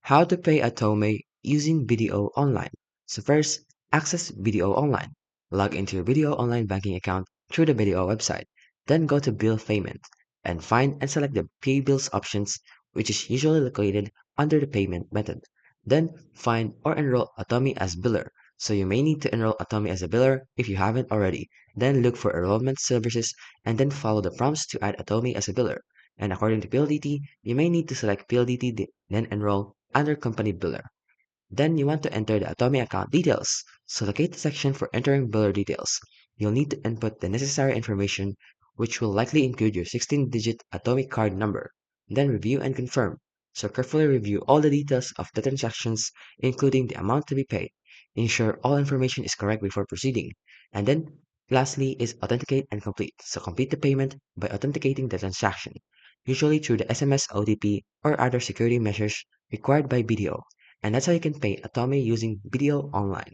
How to pay Atome using BDO online. So first, access BDO online. Log into your BDO online banking account through the BDO website. Then go to Bill Payment and find and select the Pay Bills options, which is usually located under the payment method. Then find or enroll Atome as biller. So you may need to enroll Atome as a biller if you haven't already. Then look for enrollment services and then follow the prompts to add Atome as a biller. And according to PLDT, you may need to select PLDT, then enroll under Company Biller. Then you want to enter the Atome account details. So locate the section for entering biller details. You'll need to input the necessary information, which will likely include your 16-digit Atome card number. Then review and confirm. So carefully review all the details of the transactions, including the amount to be paid. Ensure all information is correct before proceeding. And then lastly is authenticate and complete. So complete the payment by authenticating the transaction, usually through the SMS OTP or other security measures required by BDO. And that's how you can pay Atome using BDO online.